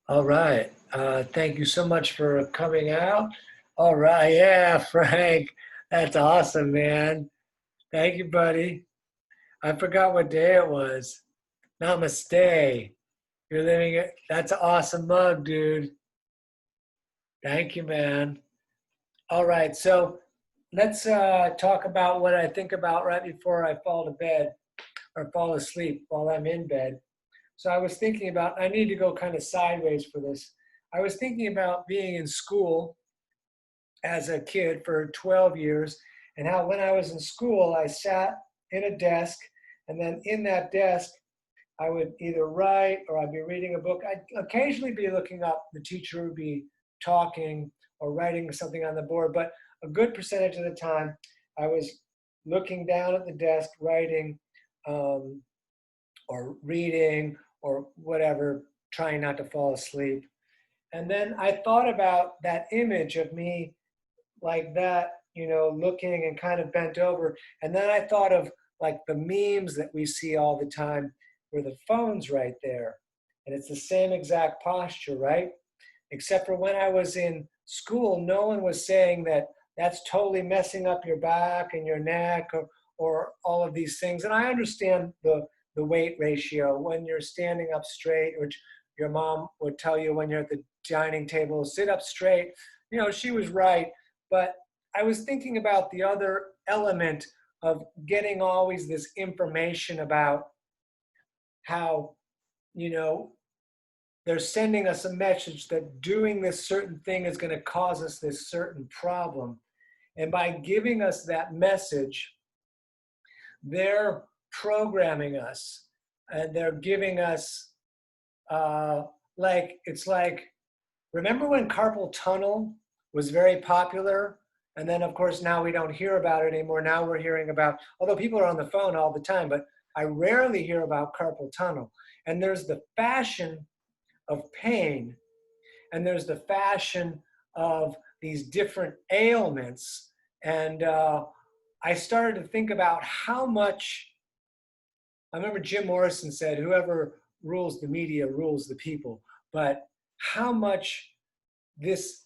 All right. Thank you so much for coming out. All right. Yeah, Frank. That's awesome, man. Thank you, buddy. I forgot what day it was. Namaste. You're living it. That's an awesome mug, dude. Thank you, man. All right. So let's talk about what I think about right before I fall to bed or fall asleep while I'm in bed. So I was thinking about, I need to go kind of sideways for this. I was thinking about being in school as a kid for 12 years, and how when I was in school, I sat in a desk, and then in that desk, I would either write or I'd be reading a book. I'd occasionally be looking up, the teacher would be talking or writing something on the board, but a good percentage of the time, I was looking down at the desk, writing um, or reading or whatever, trying not to fall asleep. And then I thought about that image of me like that, looking and kind of bent over. And then I thought of like the memes that we see all the time where the phone's right there. And it's the same exact posture, right? Except for when I was in school, no one was saying that that's totally messing up your back and your neck or all of these things. And I understand the weight ratio when you're standing up straight, which your mom would tell you when you're at the dining table, sit up straight. She was right. But I was thinking about the other element of getting always this information about how, you know, they're sending us a message that doing this certain thing is going to cause us this certain problem. And by giving us that message, they're programming us and they're giving us, it's like, remember when carpal tunnel was very popular? And then, of course, now we don't hear about it anymore. Now we're hearing about, although people are on the phone all the time, but I rarely hear about carpal tunnel. And there's the fashion of pain, and there's the fashion of these different ailments. And I started to think about how much, I remember Jim Morrison said, whoever rules the media rules the people, but how much this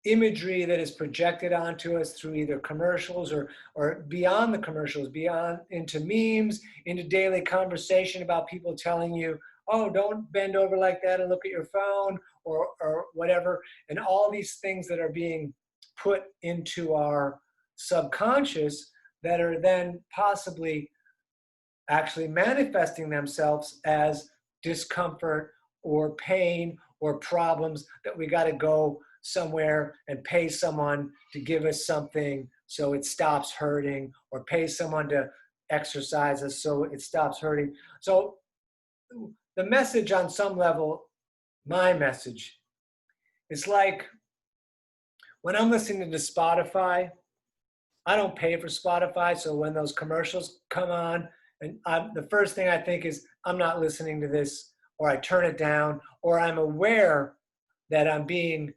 imagery that is projected onto us through either commercials or beyond the commercials, beyond into memes, into daily conversation about people telling you, oh, don't bend over like that and look at your phone or whatever. And all these things that are being put into our subconscious that are then possibly actually manifesting themselves as discomfort or pain or problems that we got to go somewhere and pay someone to give us something so it stops hurting, or pay someone to exercise us so it stops hurting. So the message on some level, my message, is like when I'm listening to Spotify, I don't pay for Spotify, so when those commercials come on, and the first thing I think is, I'm not listening to this, or I turn it down, or I'm aware that I'm being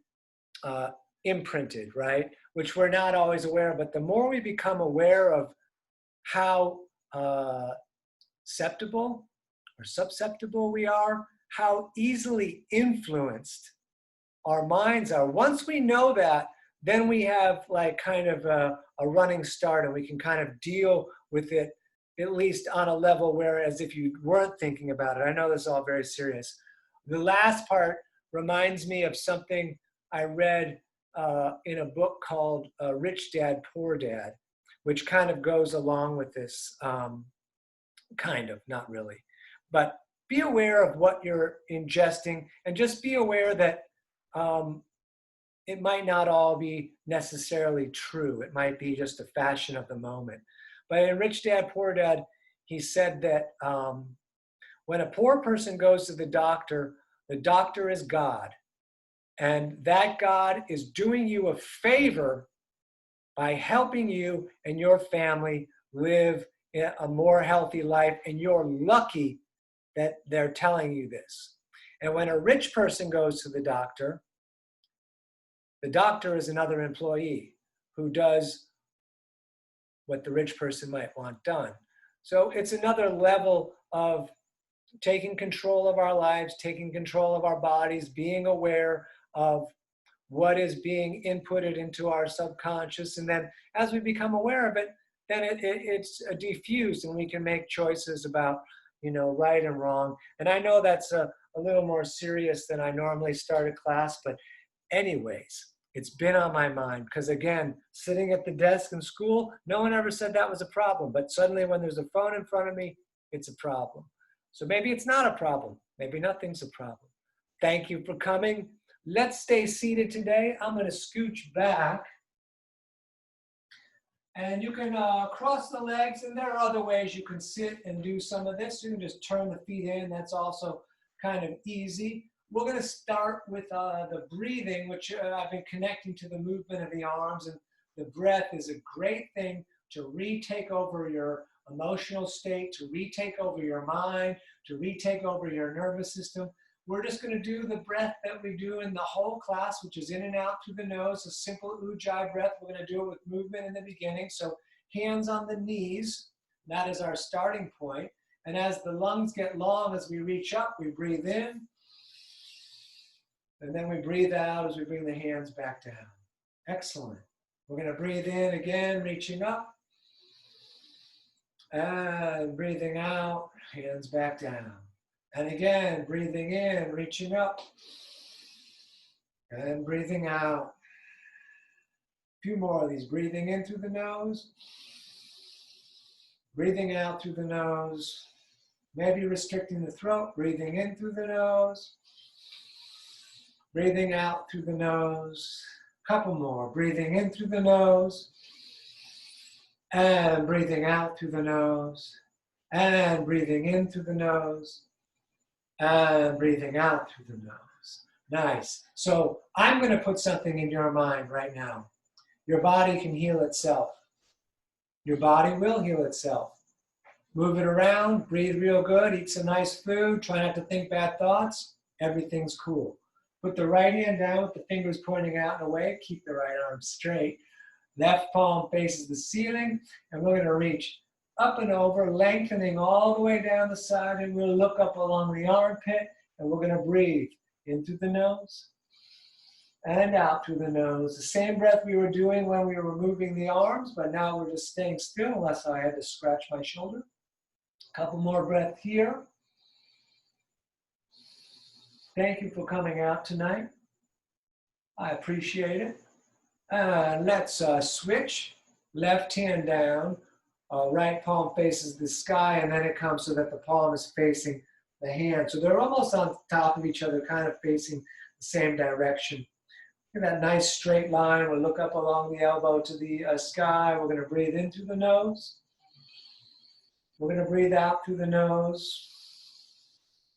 imprinted, right? Which we're not always aware of. But the more we become aware of how susceptible we are, how easily influenced our minds are. Once we know that, then we have like kind of a running start, and we can kind of deal with it, at least on a level, whereas if you weren't thinking about it. I know this is all very serious. The last part reminds me of something I read in a book called Rich Dad, Poor Dad, which kind of goes along with this, kind of, not really. But be aware of what you're ingesting, and just be aware that it might not all be necessarily true. It might be just a fashion of the moment. But in Rich Dad, Poor Dad, he said that when a poor person goes to the doctor is God. And that God is doing you a favor by helping you and your family live a more healthy life. And you're lucky that they're telling you this. And when a rich person goes to the doctor is another employee who does what the rich person might want done. So it's another level of taking control of our lives, taking control of our bodies, being aware of what is being inputted into our subconscious. And then as we become aware of it, then it's diffused and we can make choices about, right and wrong. And I know that's a little more serious than I normally start a class, but anyways, it's been on my mind because, again, sitting at the desk in school, no one ever said that was a problem. But suddenly when there's a phone in front of me, it's a problem. So maybe it's not a problem. Maybe nothing's a problem. Thank you for coming. Let's stay seated today. I'm going to scooch back. And you can cross the legs, and there are other ways you can sit and do some of this. You can just turn the feet in. That's also kind of easy. We're going to start with the breathing, which I've been connecting to the movement of the arms. And the breath is a great thing to retake over your emotional state, to retake over your mind, to retake over your nervous system. We're just going to do the breath that we do in the whole class, which is in and out through the nose, a simple ujjayi breath. We're going to do it with movement in the beginning. So hands on the knees, that is our starting point. And as the lungs get long, as we reach up, we breathe in. And then we breathe out as we bring the hands back down. Excellent. We're going to breathe in again, reaching up. And breathing out, hands back down. And again, breathing in, reaching up. And breathing out. A few more of these. Breathing in through the nose. Breathing out through the nose. Maybe restricting the throat. Breathing in through the nose. Breathing out through the nose. Couple more. Breathing in through the nose. And breathing out through the nose. And breathing in through the nose. And breathing out through the nose. Nice. So I'm going to put something in your mind right now. Your body can heal itself. Your body will heal itself. Move it around, breathe real good, eat some nice food, try not to think bad thoughts. Everything's cool. Put the right hand down with the fingers pointing out and away. Keep the right arm straight. Left palm faces the ceiling, and we're going to reach up and over, lengthening all the way down the side, and we'll look up along the armpit, and we're going to breathe in through the nose and out through the nose. The same breath we were doing when we were moving the arms, but now we're just staying still unless I had to scratch my shoulder. A couple more breaths here. Thank you for coming out tonight. I appreciate it. Let's switch. Left hand down. Right palm faces the sky, and then it comes so that the palm is facing the hand. So they're almost on top of each other, kind of facing the same direction. Look at that nice straight line. We'll look up along the elbow to the sky. We're going to breathe in through the nose. We're going to breathe out through the nose.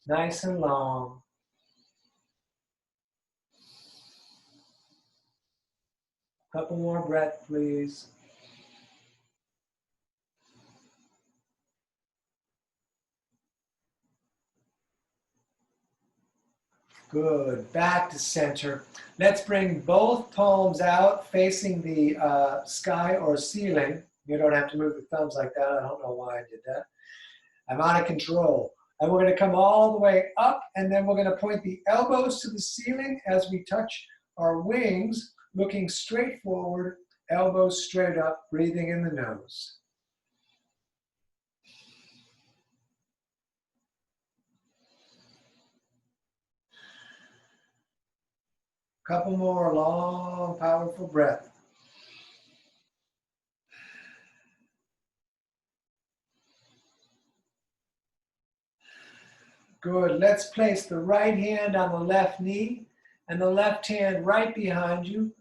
Nice and long. Couple more breaths, please. Good. Back to center. Let's bring both palms out facing the sky or ceiling. You don't have to move the thumbs like that. I don't know why I did that. I'm out of control. And we're going to come all the way up, and then we're going to point the elbows to the ceiling as we touch our wings, looking straight forward, elbows straight up, breathing in the nose. Couple more long, powerful breaths. Good. Let's place the right hand on the left knee and the left hand right behind you.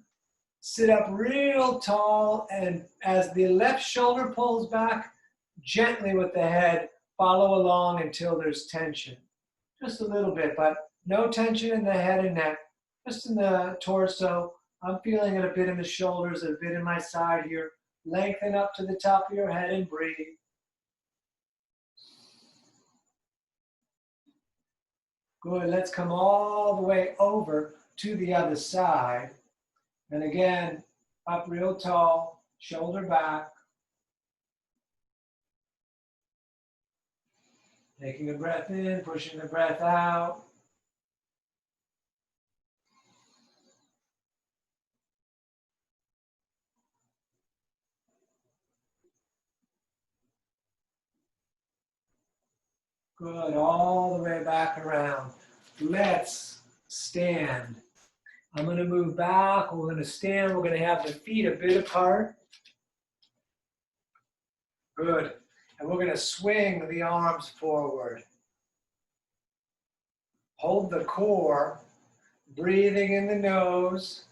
Sit up real tall, and as the left shoulder pulls back, gently with the head, follow along until there's tension. Just a little bit, but no tension in the head and neck, just in the torso. I'm feeling it a bit in the shoulders, a bit in my side here. Lengthen up to the top of your head and breathe. Good, let's come all the way over to the other side. And again, up real tall, shoulder back. Taking a breath in, pushing the breath out. Good, all the way back around. Let's stand. I'm going to move back. We're going to stand. We're going to have the feet a bit apart. Good. And we're going to swing the arms forward. Hold the core, breathing in the nose,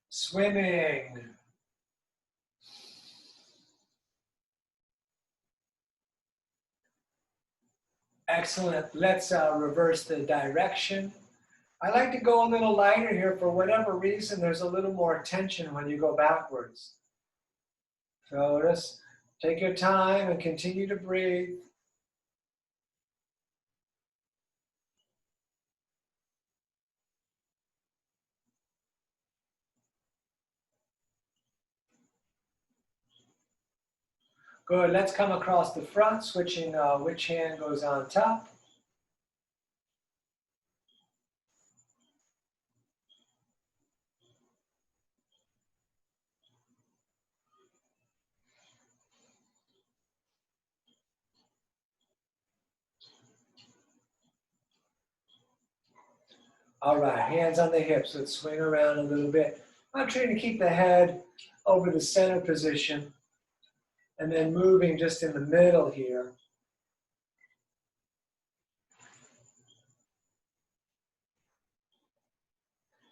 swimming. Excellent. Let's reverse the direction. I like to go a little lighter here. For whatever reason, there's a little more tension when you go backwards. So just take your time and continue to breathe. Good. Let's come across the front, switching which hand goes on top. All right, hands on the hips. Let's swing around a little bit. I'm trying to keep the head over the center position and then moving just in the middle here.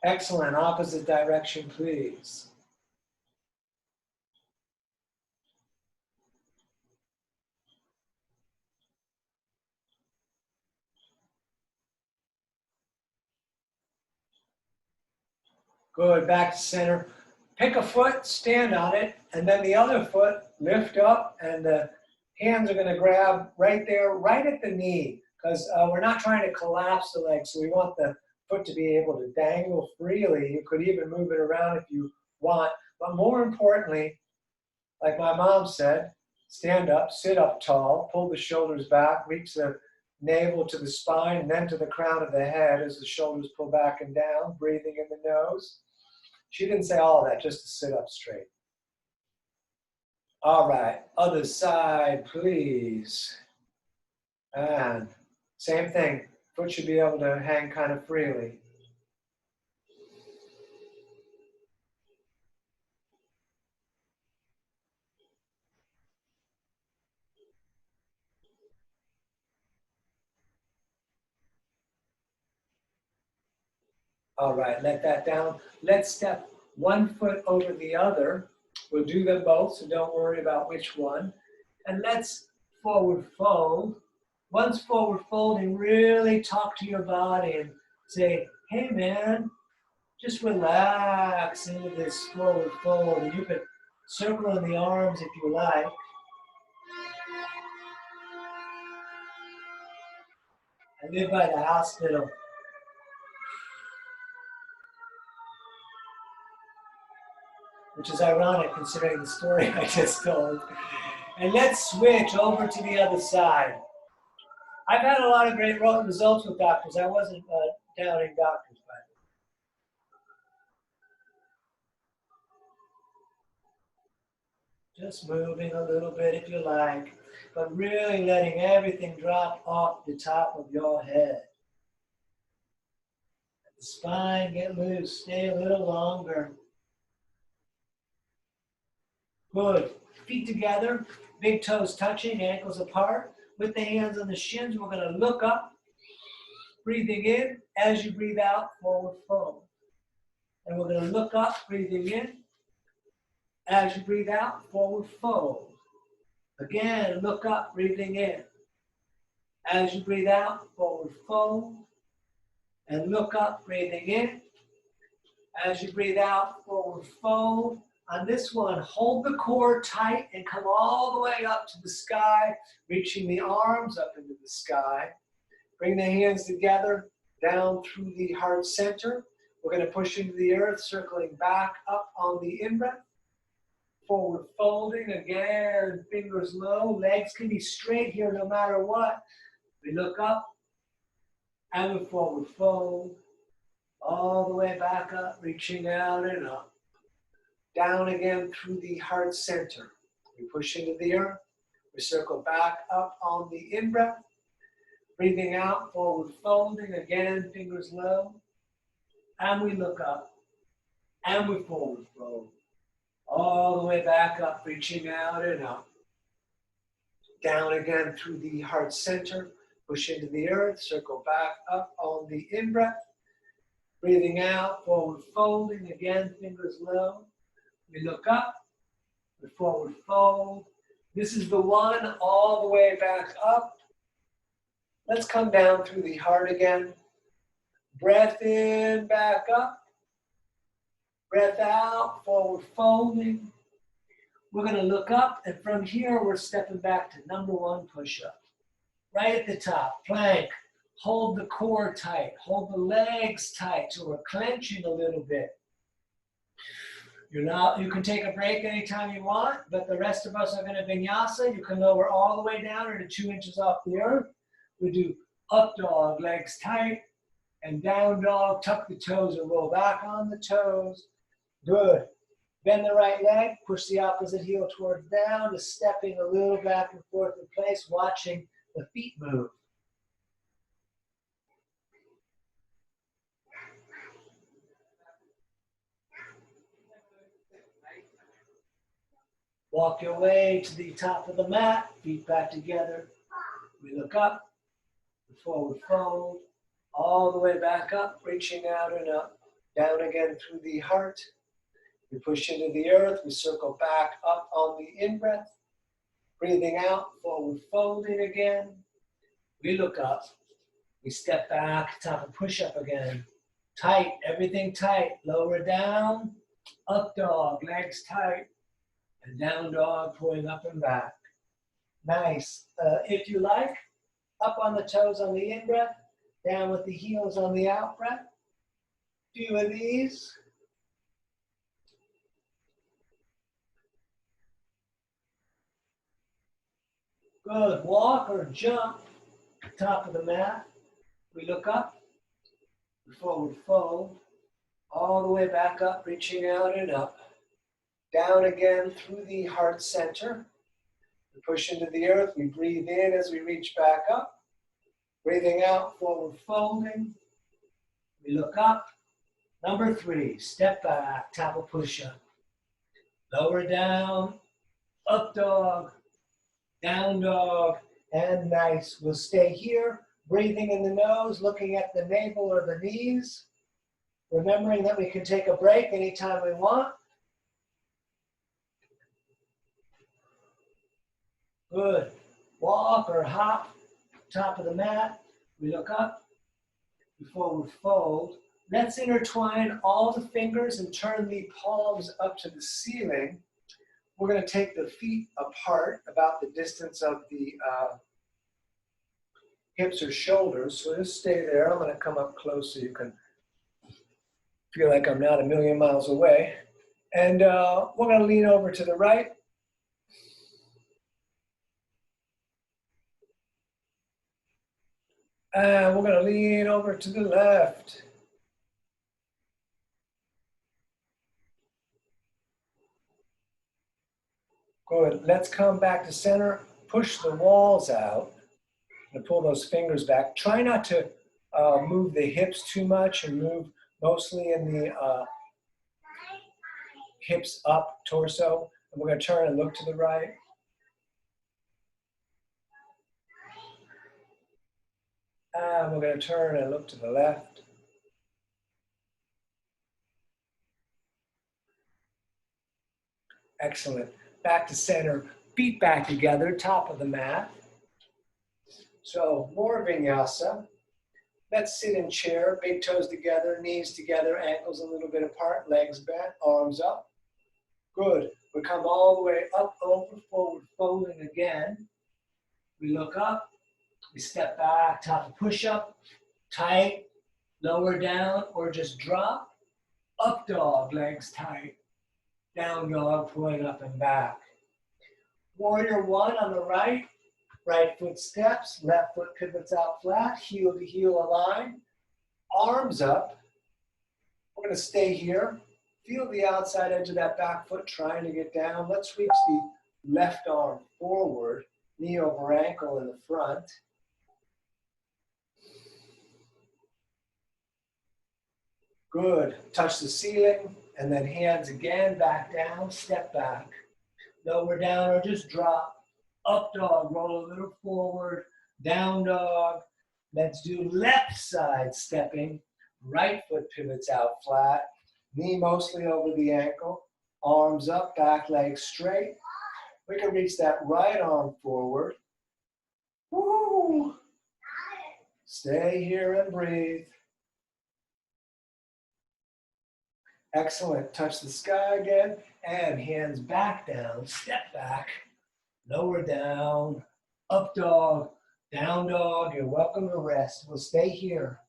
Excellent. Opposite direction, please. Good. Back to center. Pick a foot, stand on it, and then the other foot, lift up, and the hands are going to grab right there, right at the knee, because we're not trying to collapse the leg, so we want the foot to be able to dangle freely. You could even move it around if you want, but more importantly, like my mom said, stand up, sit up tall, pull the shoulders back, reach the navel to the spine and then to the crown of the head as the shoulders pull back and down, breathing in the nose. She didn't say all of that, just to sit up straight. All right, other side, please. And same thing, foot should be able to hang kind of freely. All right, let that down. Let's step one foot over the other. We'll do them both, so don't worry about which one. And let's forward fold. Once forward folding, really talk to your body and say, hey man, just relax into this forward fold. And you can circle in the arms if you like. I live by the hospital, which is ironic considering the story I just told. And let's switch over to the other side. I've had a lot of great results with doctors. I wasn't doubting doctors, but just moving a little bit if you like, but really letting everything drop off the top of your head. Let the spine get loose, stay a little longer. Good. Feet together, big toes touching, ankles apart. With the hands on the shins, we're going to look up, breathing in. As you breathe out, forward fold. And we're going to look up, breathing in. As you breathe out, forward fold. Again, look up, breathing in. As you breathe out, forward fold. And look up, breathing in. As you breathe out, forward fold. On this one, hold the core tight and come all the way up to the sky, reaching the arms up into the sky. Bring the hands together down through the heart center. We're going to push into the earth, circling back up on the in-breath. Forward folding again, fingers low. Legs can be straight here no matter what. We look up and we forward fold. All the way back up, reaching out and up. Down again through the heart center. We push into the earth. We circle back up on the in-breath. Breathing out, forward folding. Again, fingers low. And we look up. And we forward fold. All the way back up, reaching out and up. Down again through the heart center. Push into the earth. Circle back up on the in-breath. Breathing out, forward folding. Again, fingers low. We look up. We forward fold. This is the one all the way back up. Let's come down through the heart again. Breath in, back up. Breath out, forward folding. We're going to look up, and from here, we're stepping back to number one push-up. Right at the top, plank. Hold the core tight. Hold the legs tight, so we're clenching a little bit. You can take a break anytime you want, but the rest of us are going to vinyasa. You can lower all the way down into 2 inches off the earth. We do up dog, legs tight, and down dog, tuck the toes and roll back on the toes. Good. Bend the right leg, push the opposite heel towards down, just stepping a little back and forth in place, watching the feet move. Walk your way to the top of the mat, feet back together. We look up, forward fold, all the way back up, reaching out and up. Down again through the heart. We push into the earth, we circle back up on the in-breath. Breathing out, forward folding again. We look up, we step back, top of push-up again. Tight, everything tight, lower down, up dog, legs tight. And down dog, pulling up and back. Nice. If you like, up on the toes on the in-breath, down with the heels on the out-breath. Few of these. Good. Walk or jump, top of the mat. We look up, we forward fold, all the way back up, reaching out and up. Down again through the heart center. We push into the earth. We breathe in as we reach back up. Breathing out, forward folding. We look up. Number 3, step back, top of push-up. Lower down, up dog, down dog, and nice. We'll stay here, breathing in the nose, looking at the navel or the knees. Remembering that we can take a break anytime we want. Good. Walk or hop, top of the mat. We look up, we forward fold. Let's intertwine all the fingers and turn the palms up to the ceiling. We're going to take the feet apart about the distance of the hips or shoulders. So just stay there. I'm going to come up close so you can feel like I'm not a million miles away. And we're going to lean over to the right. And we're going to lean over to the left. Good. Let's come back to center. Push the walls out and pull those fingers back. Try not to move the hips too much and move mostly in the hips up, torso. And we're going to turn and look to the right. And we're going to turn and look to the left. Excellent. Back to center, feet back together, top of the mat. So more vinyasa. Let's sit in chair, big toes together, knees together, ankles a little bit apart, legs bent, arms up. Good. We come all the way up, over, forward, folding again. We look up. We step back, top of push-up, tight, lower down, or just drop. Up dog, legs tight. Down dog, pulling up and back. Warrior 1 on the right. Right foot steps, left foot pivots out flat, heel to heel align, arms up. We're going to stay here. Feel the outside edge of that back foot trying to get down. Let's reach the left arm forward, knee over ankle in the front. Good. Touch the ceiling, and then hands again, back down, step back. Lower down or just drop. Up dog, roll a little forward. Down dog. Let's do left side stepping. Right foot pivots out flat. Knee mostly over the ankle. Arms up, back leg straight. We can reach that right arm forward. Woo! Stay here and breathe. Excellent. Touch the sky again. And hands back down. Step back. Lower down. Up dog. Down dog. You're welcome to rest. We'll stay here.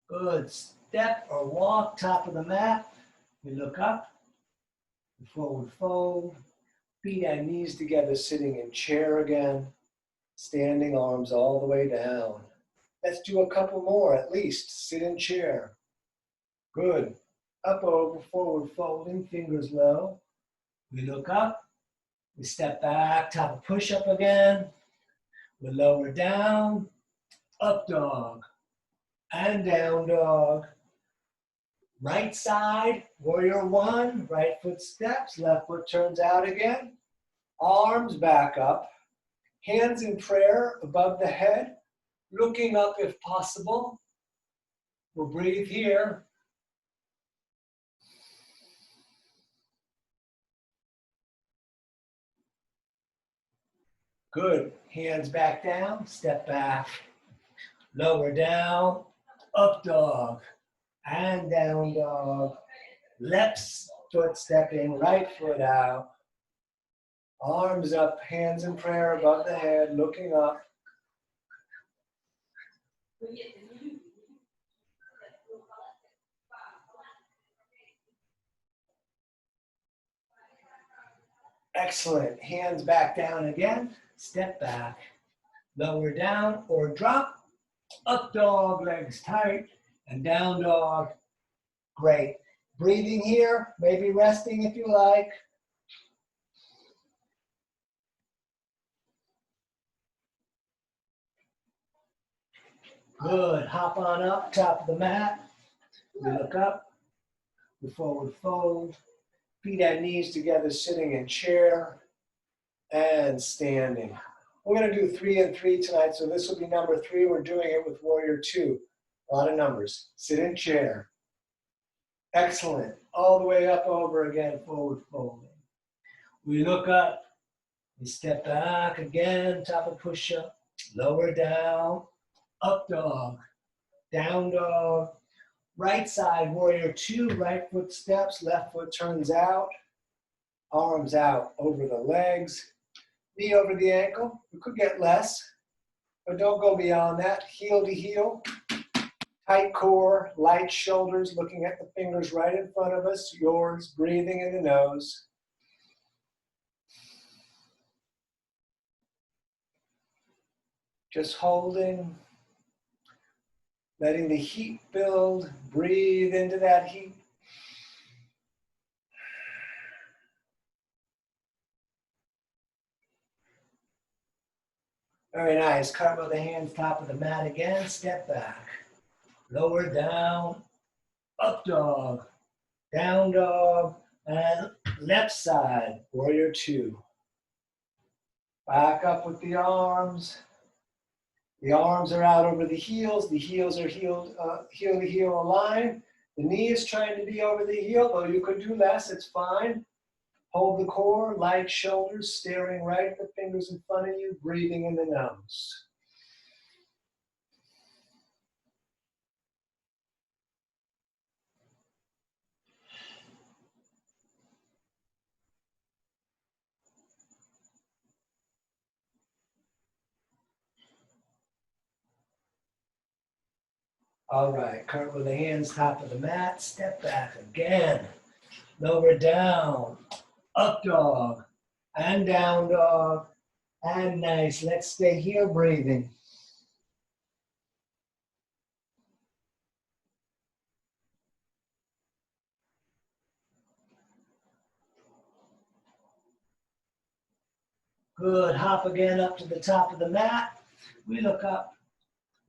Good. Step or walk, top of the mat. We look up. Forward fold. Feet and knees together, sitting in chair again. Standing, arms all the way down. Let's do a couple more at least. Sit in chair. Good. Up, over, forward folding, fingers low. We look up. We step back, top of push-up again. We lower down. Up dog. And down dog. Right side, warrior one. Right foot steps, left foot turns out again. Arms back up. Hands in prayer above the head. Looking up if possible. We'll breathe here. Good. Hands back down, step back. Lower down, up dog, and down dog. Left foot stepping, right foot out. Arms up, hands in prayer above the head, looking up. Excellent. Hands back down again. Step back. Lower down or drop. Up dog, legs tight. And down dog. Great. Breathing here. Maybe resting if you like. Good. Hop on up, top of the mat. We look up. We forward fold. Feet and knees together, sitting in chair. And standing. We're going to do 3 and 3 tonight, so this will be number 3. We're doing it with warrior 2. A lot of numbers. Sit in chair. Excellent. All the way up, over again, forward folding. We look up. We step back again, top of push-up. Lower down. Up dog. Down dog. Right side, warrior 2. Right foot steps, left foot turns out. Arms out over the legs. Knee over the ankle. We could get less, but don't go beyond that. Heel to heel. Tight core, light shoulders, looking at the fingers right in front of us. Yours, breathing in the nose. Just holding. Letting the heat build. Breathe into that heat. Very nice. Cartwheel the hands, top of the mat again. Step back. Lower down. Up dog. Down dog. And left side. Warrior 2. Back up with the arms. The arms are out over the heels. The heels are heel to heel aligned. The knee is trying to be over the heel, though you could do less. It's fine. Hold the core, light shoulders, staring right at the fingers in front of you, breathing in the nose. All right, current with the hands top of the mat, step back again. Lower down, up dog, and down dog, and nice. Let's stay here breathing. Good, hop again up to the top of the mat. We look up,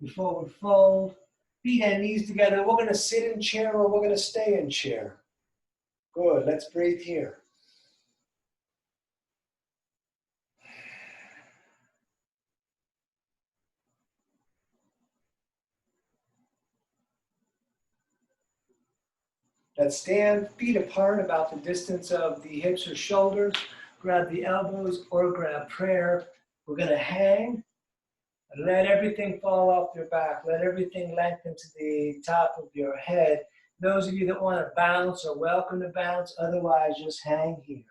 we forward fold, feet and knees together. We're gonna sit in chair or we're gonna stay in chair. Good, let's breathe here. Let's stand, feet apart about the distance of the hips or shoulders. Grab the elbows or grab prayer. We're gonna hang. Let everything fall off your back. Let everything lengthen to the top of your head. Those of you that want to bounce are welcome to bounce. Otherwise, just hang here.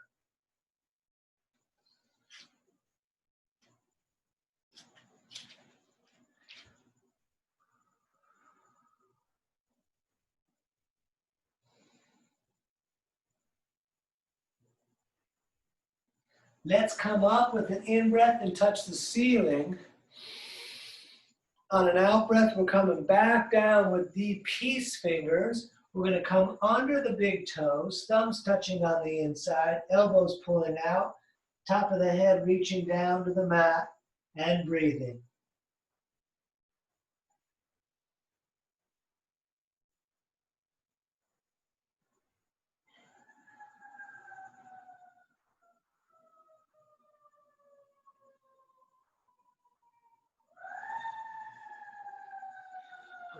Let's come up with an in-breath and touch the ceiling. On an out-breath, we're coming back down with the peace fingers. We're going to come under the big toes, thumbs touching on the inside, elbows pulling out, top of the head reaching down to the mat, and breathing.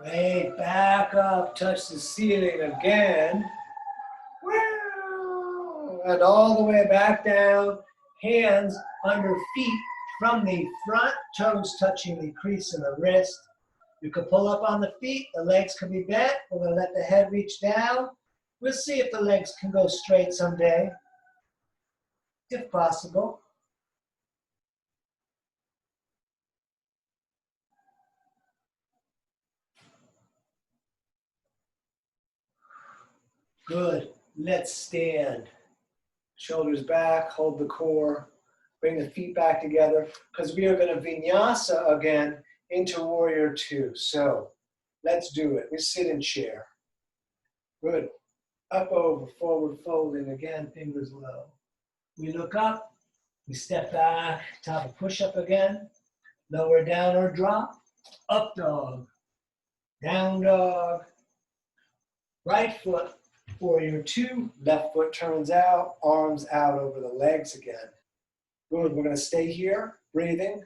Great, back up, touch the ceiling again. And all the way back down, hands under feet from the front, toes touching the crease in the wrist. You can pull up on the feet, the legs can be bent. We're gonna let the head reach down. We'll see if the legs can go straight someday, if possible. Good, let's stand. Shoulders back, hold the core, bring the feet back together, because we are gonna vinyasa again into warrior two. So let's do it. We sit in chair. Good. Up, over, forward, folding again, fingers low. We look up, we step back, top of push-up again, lower down or drop, up dog, down dog, right foot, warrior two, left foot turns out, arms out over the legs again. Good, we're gonna stay here, breathing.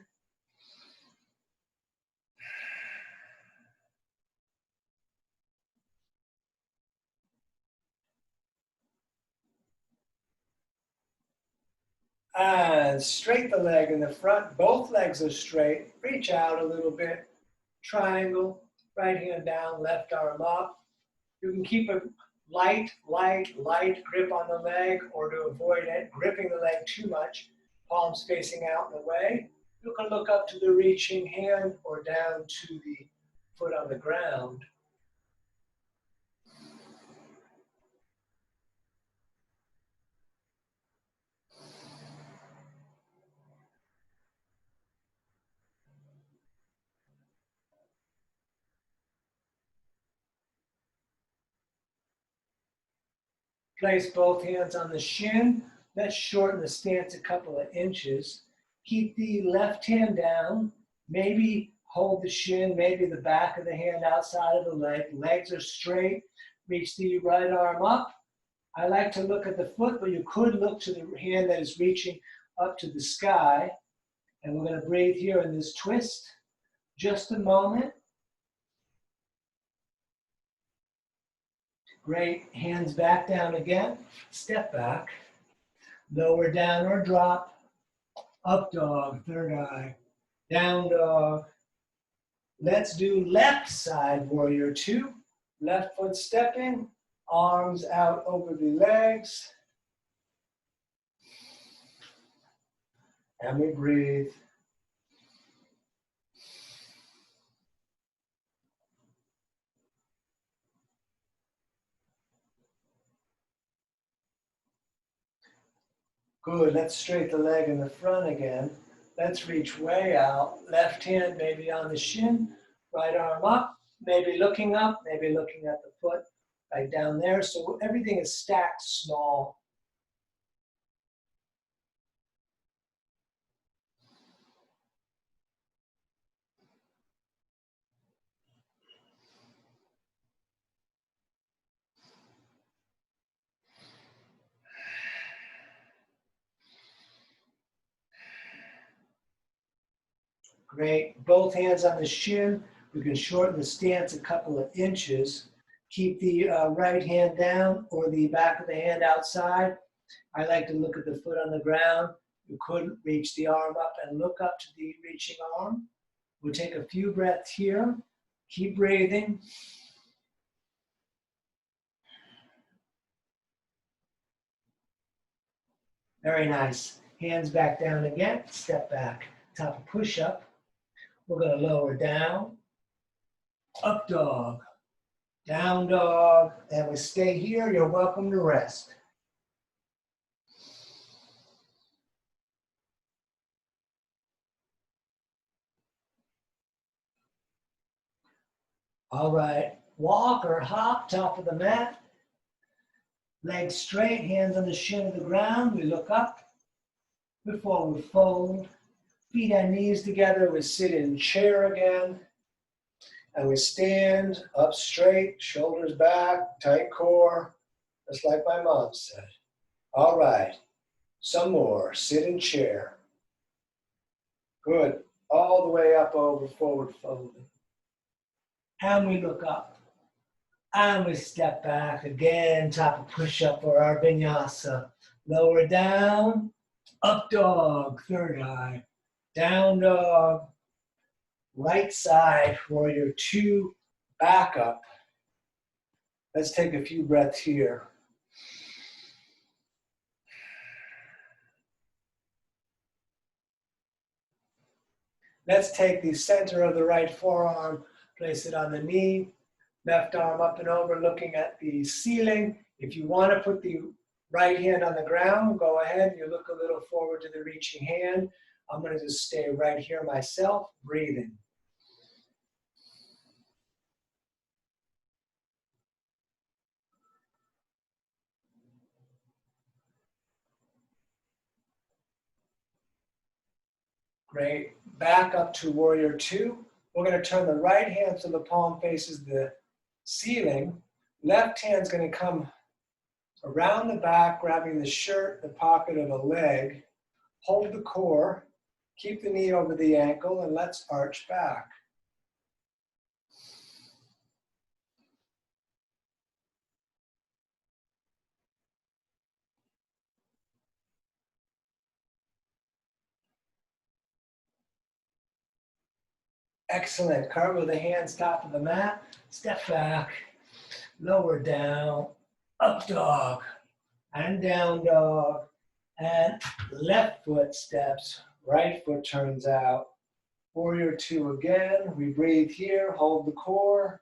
And straight the leg in the front, both legs are straight, reach out a little bit, triangle, right hand down, left arm up. You can keep a light grip on the leg, or to avoid it, gripping the leg too much, palms facing out in the way. You can look up to the reaching hand or down to the foot on the ground. Place both hands on the shin. Let's shorten the stance a couple of inches. Keep the left hand down. Maybe hold the shin, maybe the back of the hand outside of the leg. Legs are straight. Reach the right arm up. I like to look at the foot, but you could look to the hand that is reaching up to the sky. And we're going to breathe here in this twist. Just a moment. Great. Hands back down again. Step back. Lower down or drop. Up dog, third eye. Down dog. Let's do left side warrior two. Left foot stepping. Arms out over the legs. And we breathe. Good, let's straighten the leg in the front again. Let's reach way out. Left hand maybe on the shin, right arm up, maybe looking up, maybe looking at the foot, right down there. So everything is stacked small. Great. Both hands on the shin. We can shorten the stance a couple of inches. Keep the right hand down or the back of the hand outside. I like to look at the foot on the ground. You could reach the arm up and look up to the reaching arm. We'll take a few breaths here. Keep breathing. Very nice. Hands back down again. Step back. Top of push-up. We're going to lower down. Up dog. Down dog. And we stay here. You're welcome to rest. All right. Walk or hop, top of the mat. Legs straight, hands on the shin of the ground. We look up before we fold. Feet and knees together. We sit in chair again. And we stand up straight, shoulders back, tight core, just like my mom said. All right, some more. Sit in chair. Good. All the way up over forward folding. And we look up. And we step back again, top of push-up or our vinyasa. Lower down, up dog, third eye. Down dog, right side, warrior two, back up. Let's take a few breaths here. Let's take the center of the right forearm, place it on the knee, left arm up and over, looking at the ceiling. If you want to put the right hand on the ground, go ahead. You look a little forward to the reaching hand. I'm going to just stay right here myself, breathing. Great. Back up to warrior two. We're going to turn the right hand so the palm faces the ceiling. Left hand's going to come around the back, grabbing the shirt, the pocket of a leg. Hold the core. Keep the knee over the ankle, and let's arch back. Excellent. Cartwheel the hands top of the mat. Step back. Lower down. Up dog. And down dog. And left foot steps. Right foot turns out. Warrior two again. We breathe here. Hold the core.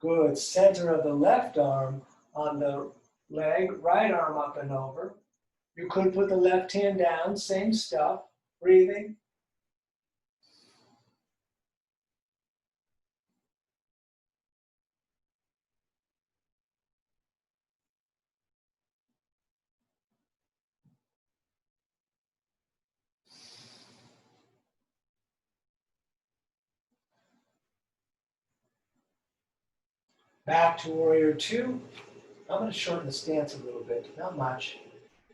Good. Center of the left arm on the leg. Right arm up and over. You could put the left hand down. Same stuff. Breathing. Back to warrior two. I'm going to shorten the stance a little bit, not much.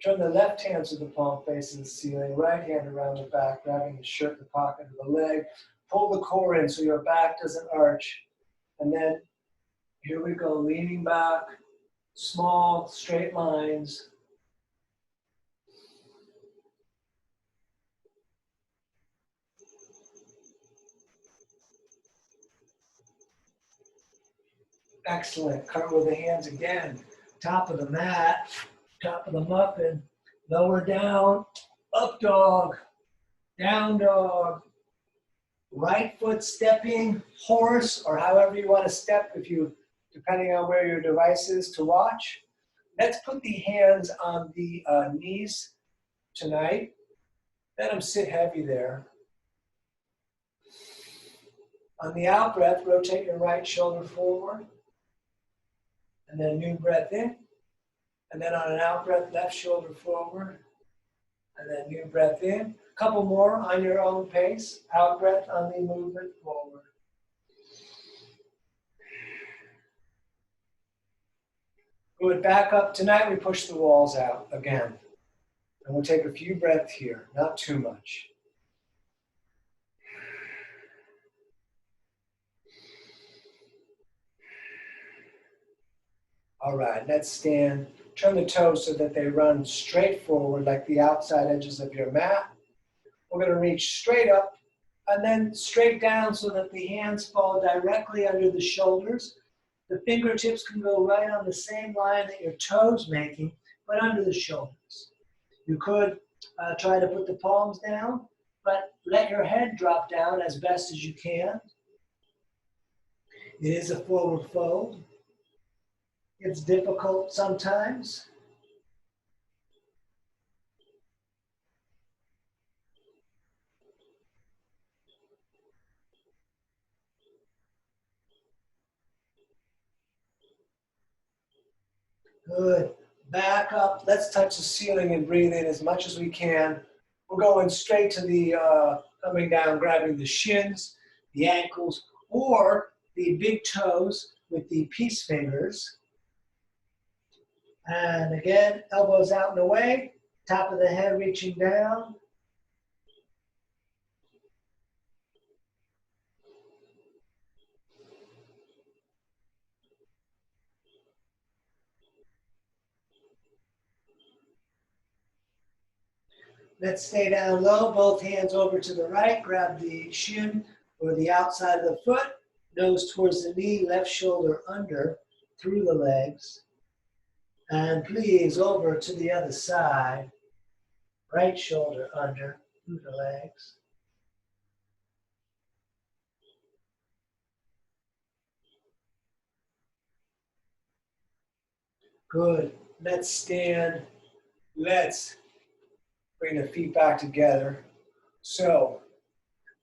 Turn the left hand to the palm facing the ceiling, right hand around the back, grabbing the shirt, the pocket of the leg. Pull the core in so your back doesn't arch. And then here we go, leaning back, small, straight lines. Excellent. Cartwheel the hands again. Top of the mat, top of the muffin, lower down, up dog, down dog, right foot stepping horse, or however you want to step, depending on where your device is to watch. Let's put the hands on the knees tonight. Let them sit heavy there. On the out breath, rotate your right shoulder forward. And then new breath in. And then on an out breath, left shoulder forward. And then new breath in. A couple more on your own pace. Out breath on the movement forward. Good, back up. Tonight we push the walls out again. And we'll take a few breaths here, not too much. All right, let's stand. Turn the toes so that they run straight forward like the outside edges of your mat. We're going to reach straight up and then straight down so that the hands fall directly under the shoulders. The fingertips can go right on the same line that your toes making, but under the shoulders. You could try to put the palms down, but let your head drop down as best as you can. It is a forward fold. It's difficult sometimes. Good. Back up. Let's touch the ceiling and breathe in as much as we can. We're going straight to the coming down, grabbing the shins, the ankles, or the big toes with the peace fingers. And again, elbows out and away, top of the head reaching down. Let's stay down low, both hands over to the right, grab the shin or the outside of the foot, nose towards the knee, left shoulder under, through the legs. And please over to the other side, right shoulder under, through the legs. Good, let's stand, let's bring the feet back together. So,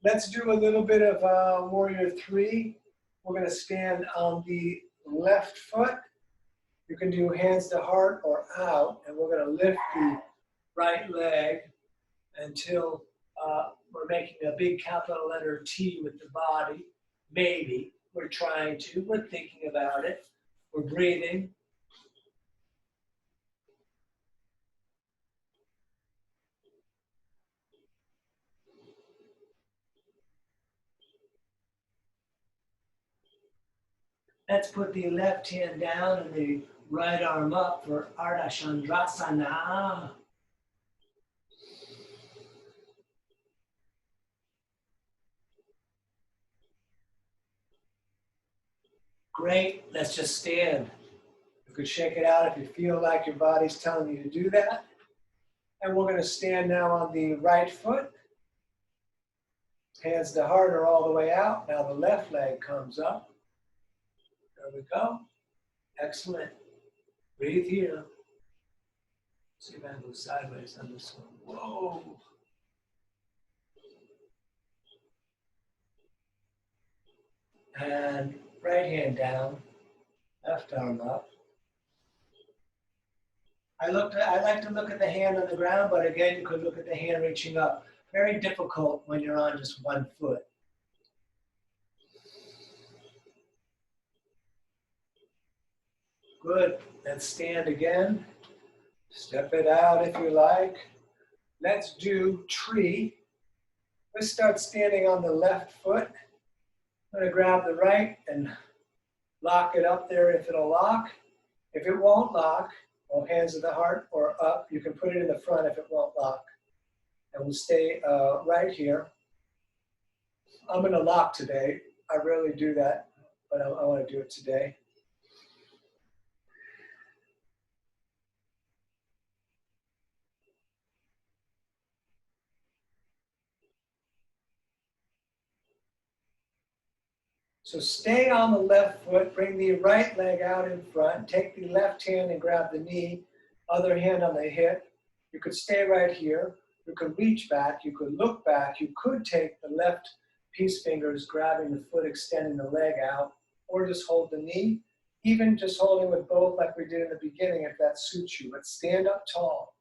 let's do a little bit of warrior three. We're gonna stand on the left foot. You can do hands to heart or out, and we're going to lift the right leg until we're making a big capital letter T with the body. Maybe. We're trying to. We're thinking about it. We're breathing. Let's put the left hand down and the right arm up for Ardha Chandrasana. Great. Let's just stand. You could shake it out if you feel like your body's telling you to do that. And we're going to stand now on the right foot. Hands to heart are all the way out. Now the left leg comes up. There we go. Excellent. Breathe here. See if I can go sideways on this one. Whoa. And right hand down, left arm up. I like to look at the hand on the ground, but again, you could look at the hand reaching up. Very difficult when you're on just one foot. Good. Let's stand again. Step it out if you like. Let's do tree. Let's start standing on the left foot. I'm going to grab the right and lock it up there if it'll lock. If it won't lock, well, hands to the heart or up, you can put it in the front if it won't lock. And we'll stay right here. I'm going to lock today. I rarely do that, but I want to do it today. So stay on the left foot, bring the right leg out in front, take the left hand and grab the knee, other hand on the hip. You could stay right here. You could reach back, you could look back, you could take the left peace fingers, grabbing the foot, extending the leg out, or just hold the knee, even just holding with both like we did in the beginning if that suits you, but stand up tall.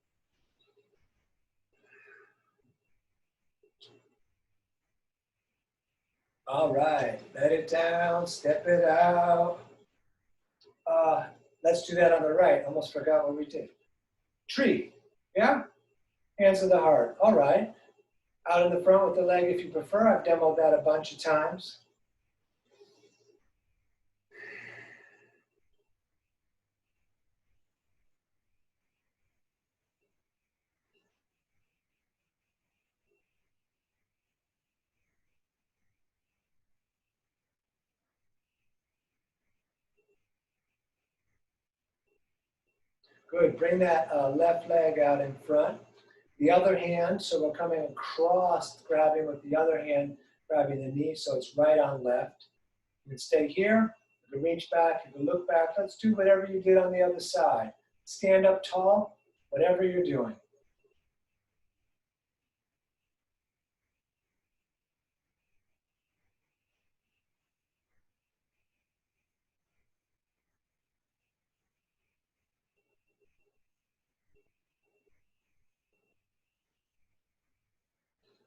All right, let it down, step it out. Let's do that on the right. Almost forgot what we did. Tree, yeah? Hands to the heart. All right. Out in the front with the leg if you prefer. I've demoed that a bunch of times. Good. Bring that left leg out in front. The other hand, so we're coming across, grabbing with the other hand, grabbing the knee, so it's right on left. You can stay here, you can reach back, you can look back. Let's do whatever you did on the other side. Stand up tall, whatever you're doing.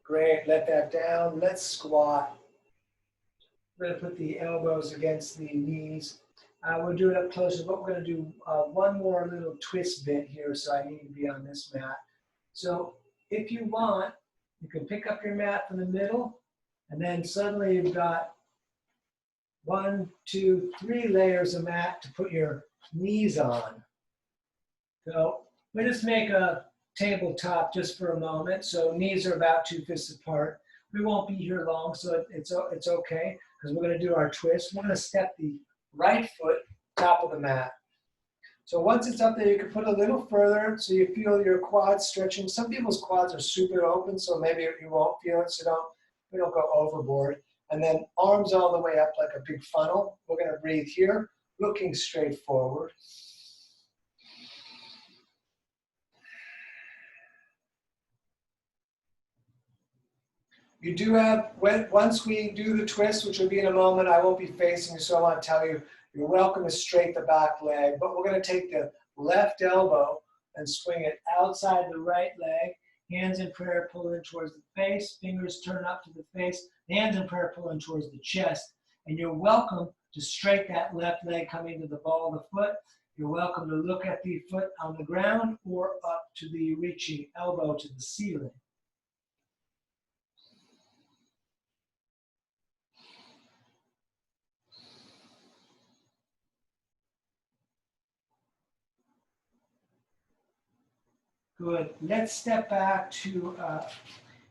Great, let that down. Let's squat. We're going to put the elbows against the knees. We'll do it up closer, but we're going to do one more little twist bit here, so I need to be on this mat. So if you want, you can pick up your mat from the middle, and then suddenly you've got 1, 2, 3 layers of mat to put your knees on. So we just make a tabletop just for a moment. So knees are about 2 fists apart. We won't be here long, so it's okay, because we're going to do our twist. We're going to step the right foot top of the mat. So once it's up there, you can put a little further so you feel your quads stretching. Some people's quads are super open, so maybe you won't feel it, so we don't go overboard. And then arms all the way up like a big funnel. We're going to breathe here, looking straight forward. You do have, once we do the twist, which will be in a moment, I won't be facing you, so I want to tell you, you're welcome to straight the back leg, but we're going to take the left elbow and swing it outside the right leg, hands in prayer pull in towards the face, fingers turn up to the face, hands in prayer pull in towards the chest, and you're welcome to straight that left leg coming to the ball of the foot. You're welcome to look at the foot on the ground or up to the reaching elbow to the ceiling. Good. Let's step back to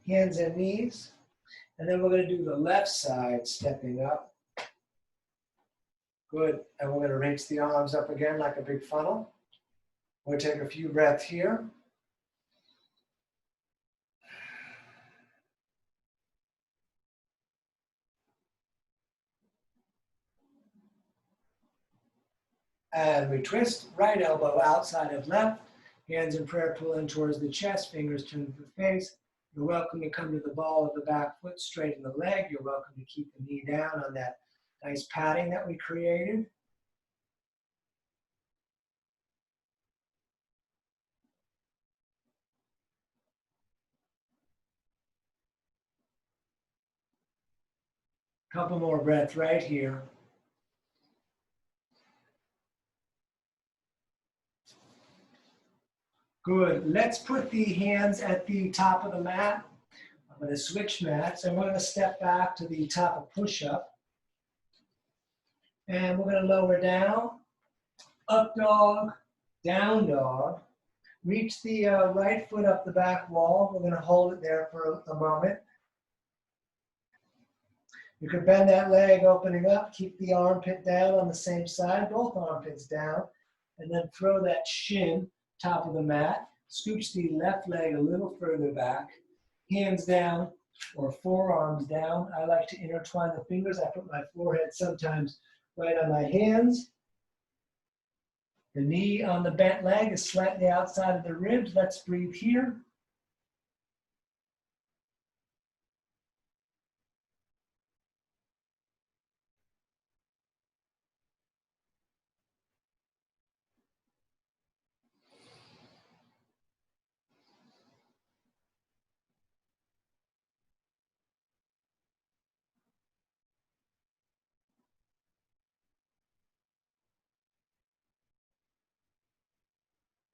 hands and knees. And then we're going to do the left side, stepping up. Good. And we're going to reach the arms up again like a big funnel. We'll take a few breaths here. And we twist, right elbow outside of left. Hands in prayer pull in towards the chest, fingers turn to the face. You're welcome to come to the ball of the back foot, straighten the leg. You're welcome to keep the knee down on that nice padding that we created. Couple more breaths right here. Good. Let's put the hands at the top of the mat. I'm going to switch mats, and we're going to step back to the top of push-up. And we're going to lower down, up dog, down dog. Reach the right foot up the back wall. We're going to hold it there for a moment. You can bend that leg opening up, keep the armpit down on the same side, both armpits down, and then throw that shin top of the mat. Scooch the left leg a little further back, hands down, or forearms down. I like to intertwine the fingers. I put my forehead sometimes right on my hands. The knee on the bent leg is slightly outside of the ribs. Let's breathe here.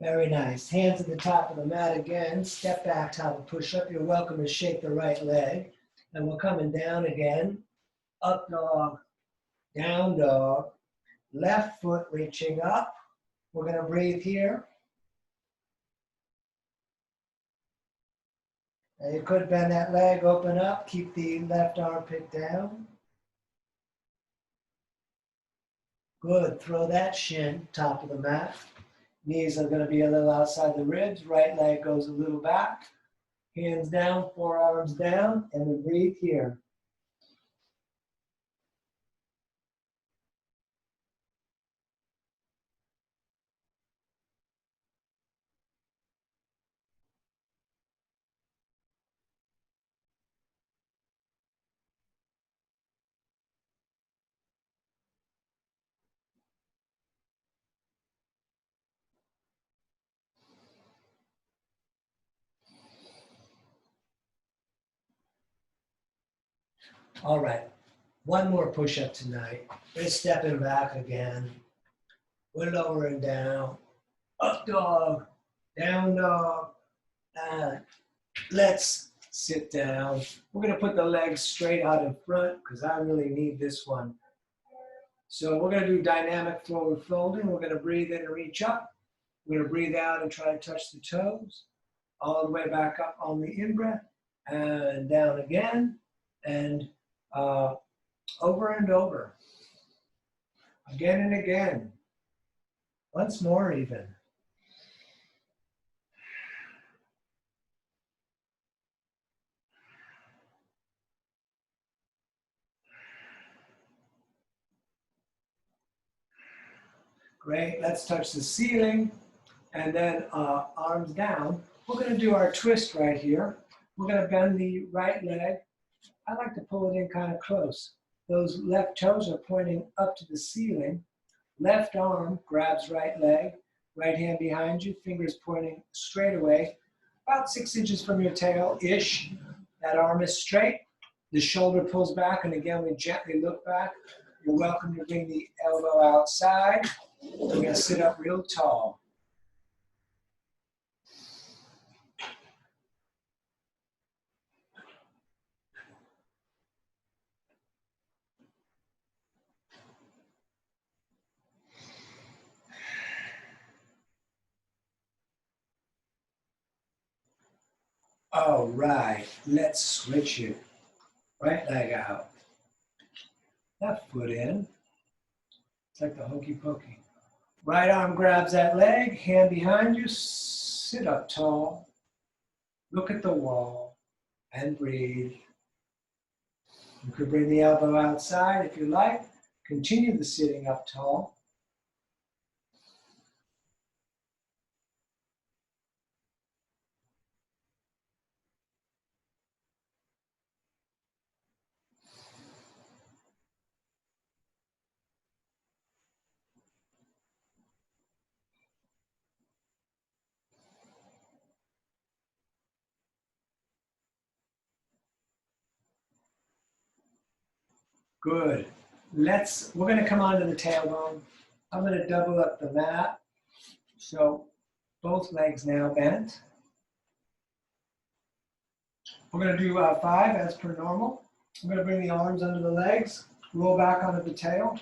Very nice. Hands at the top of the mat again. Step back, top of push-up. You're welcome to shake the right leg. And we're coming down again. Up dog, down dog. Left foot reaching up. We're going to breathe here. And you could bend that leg, open up, keep the left armpit down. Good. Throw that shin, top of the mat. Knees are going to be a little outside the ribs. Right leg goes a little back. Hands down, forearms down, and we breathe here. All right. One more push-up tonight. We're stepping back again. We're lowering down. Up dog, down dog. Let's sit down. We're going to put the legs straight out in front because I really need this one. So we're going to do dynamic forward folding. We're going to breathe in and reach up. We're going to breathe out and try to touch the toes. All the way back up on the in-breath. And down again. And over and over. Again and again. Once more even. Great, let's touch the ceiling and then arms down. We're going to do our twist right here. We're going to bend the right leg. I like to pull it in kind of close. Those left toes are pointing up to the ceiling. Left arm grabs right leg. Right hand behind you, fingers pointing straight away. About 6 inches from your tail-ish. That arm is straight. The shoulder pulls back, and again, we gently look back. You're welcome to bring the elbow outside. We're going to sit up real tall. All right, let's switch it. Right leg out. Left foot in. It's like the hokey pokey. Right arm grabs that leg, hand behind you, sit up tall. Look at the wall and breathe. You could bring the elbow outside if you like. Continue the sitting up tall. Good. We're going to come onto the tailbone. I'm going to double up the mat. So both legs now bent. We're going to do 5 as per normal. I'm going to bring the arms under the legs, roll back onto the tail.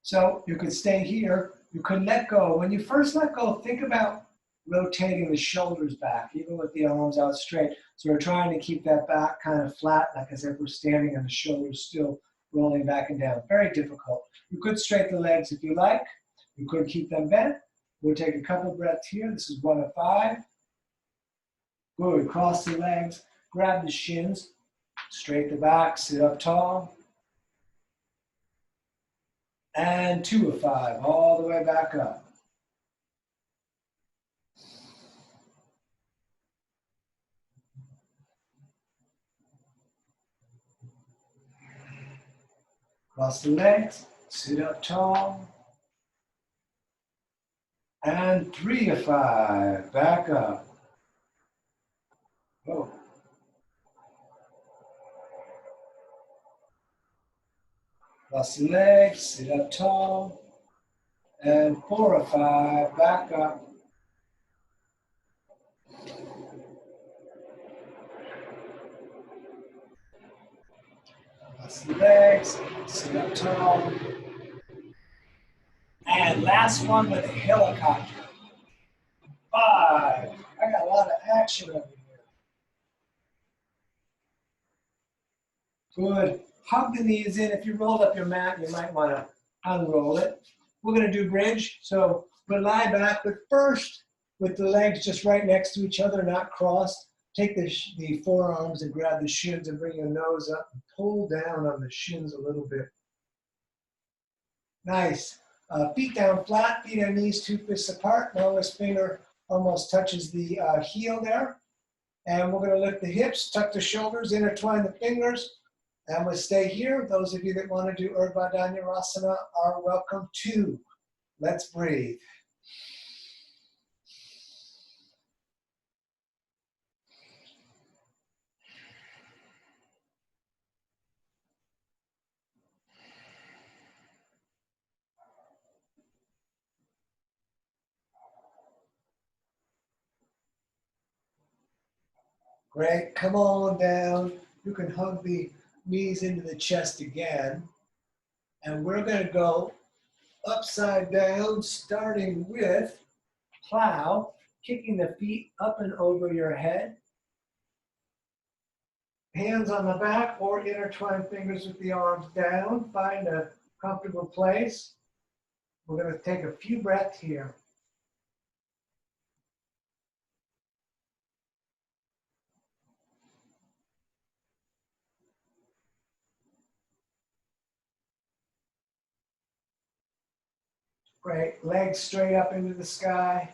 So you could stay here. You could let go. When you first let go, think about rotating the shoulders back, even with the arms out straight. So we're trying to keep that back kind of flat, like as if we're standing and the shoulders still rolling back and down. Very difficult. You could straighten the legs if you like. You could keep them bent. We'll take a couple breaths here. This is 1 of 5. Good. Cross the legs. grab the shins, straight the back, sit up tall. And 2 of 5, all the way back up. Cross the legs, sit up tall. And 3 of 5, back up. Oh. Cross the legs, sit up tall. And 4 of 5, back up. Cross the legs, sit up tall. And last one with a helicopter. 5. I got a lot of action over here. Good. Hug the knees in. If you rolled up your mat, you might want to unroll it. We're going to do bridge. So we'll lie back, but first, with the legs just right next to each other, not crossed, take the forearms and grab the shins and bring your nose up and pull down on the shins a little bit. Nice. Feet down flat, feet and knees 2 fists apart. Longest finger almost touches the heel there. And we're going to lift the hips, tuck the shoulders, intertwine the fingers. And we'll stay here. Those of you that want to do Urdhva Dhanurasana are welcome too. Let's breathe. Great. Come on down. You can hug the knees into the chest again. And we're going to go upside down, starting with plow, kicking the feet up and over your head. Hands on the back or intertwine fingers with the arms down. Find a comfortable place. We're going to take a few breaths here. Great. Legs straight up into the sky.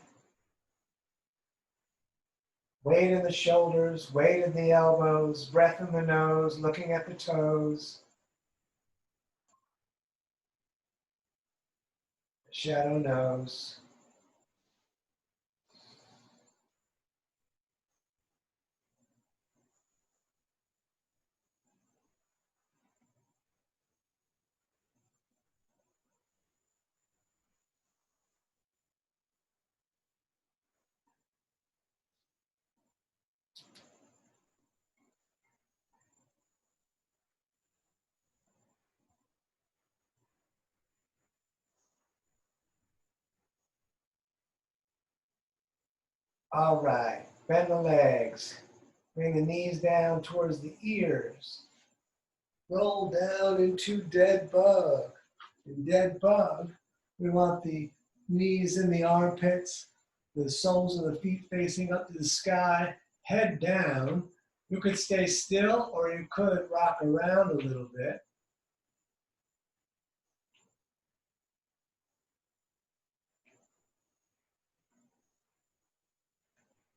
Weight in the shoulders, weight in the elbows, breath in the nose, looking at the toes. Shadow nose. All right, bend the legs. Bring the knees down towards the ears. Roll down into dead bug. In dead bug, we want the knees in the armpits, the soles of the feet facing up to the sky, head down. You could stay still or you could rock around a little bit.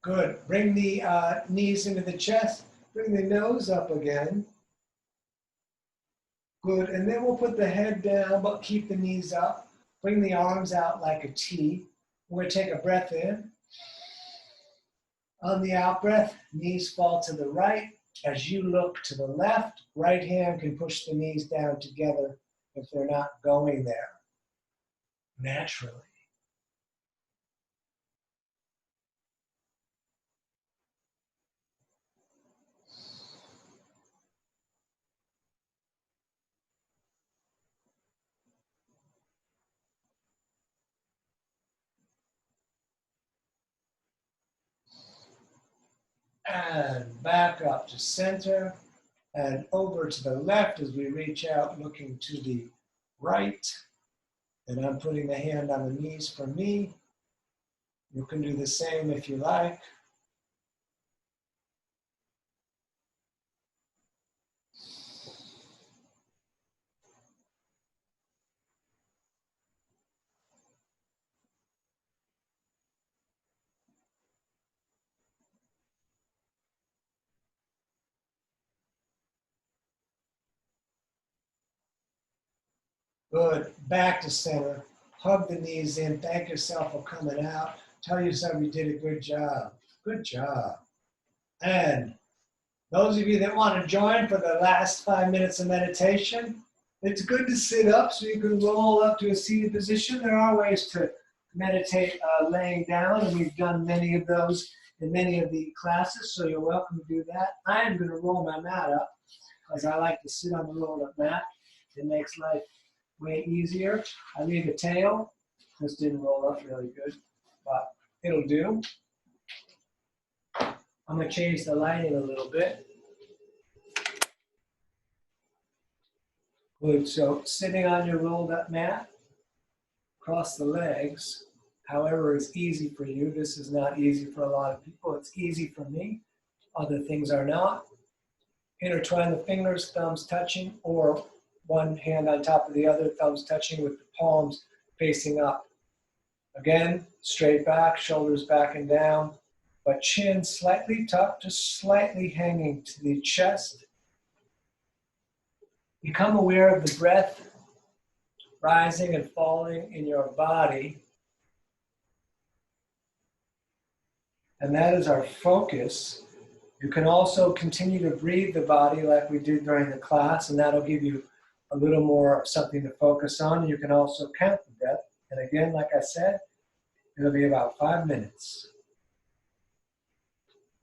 Good. Bring the knees into the chest. Bring the nose up again. Good. And then we'll put the head down, but keep the knees up. Bring the arms out like a T. We're going to take a breath in. On the out breath, knees fall to the right. As you look to the left, right hand can push the knees down together if they're not going there naturally. And back up to center and over to the left as we reach out looking to the right. And I'm putting the hand on the knees for me. You can do the same if you like. Good. Back to center. Hug the knees in. Thank yourself for coming out. Tell yourself you did a good job. Good job. And those of you that want to join for the last 5 minutes of meditation, it's good to sit up so you can roll up to a seated position. There are ways to meditate laying down, and we've done many of those in many of the classes, so you're welcome to do that. I am going to roll my mat up because I like to sit on the rolled up mat. It makes life way easier. I leave a tail. This didn't roll up really good, but it'll do. I'm going to change the lighting a little bit. Good. So sitting on your rolled up mat, cross the legs, however is easy for you. This is not easy for a lot of people. It's easy for me. Other things are not. Intertwine the fingers, thumbs touching, or one hand on top of the other, thumbs touching with the palms facing up. Again, straight back, shoulders back and down, but chin slightly tucked, just slightly hanging to the chest. Become aware of the breath rising and falling in your body. And that is our focus. You can also continue to breathe the body like we did during the class, and that'll give you a little more something to focus on. You can also count the breath. And again, like I said, it'll be about 5 minutes.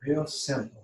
Real simple.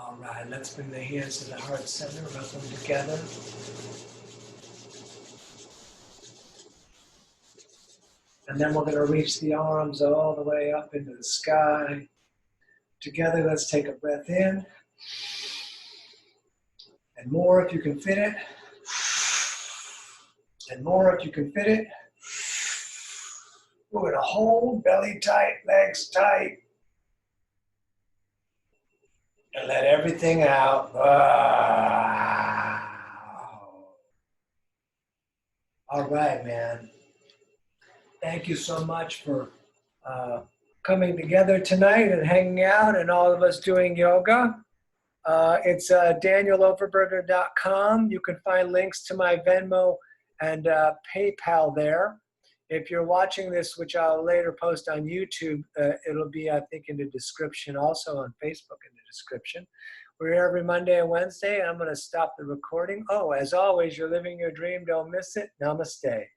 All right, let's bring the hands to the heart center, rub them together. And then we're going to reach the arms all the way up into the sky. Together, let's take a breath in. And more if you can fit it. And more if you can fit it. We're going to hold, belly tight, legs tight. And let everything out. All right, man. Thank you so much for coming together tonight and hanging out and all of us doing yoga. It's danieloverberger.com. You can find links to my Venmo and PayPal there. If you're watching this, which I'll later post on YouTube, it'll be, I think, in the description, also on Facebook in the description. We're here every Monday and Wednesday, and I'm going to stop the recording. Oh, as always, you're living your dream. Don't miss it. Namaste.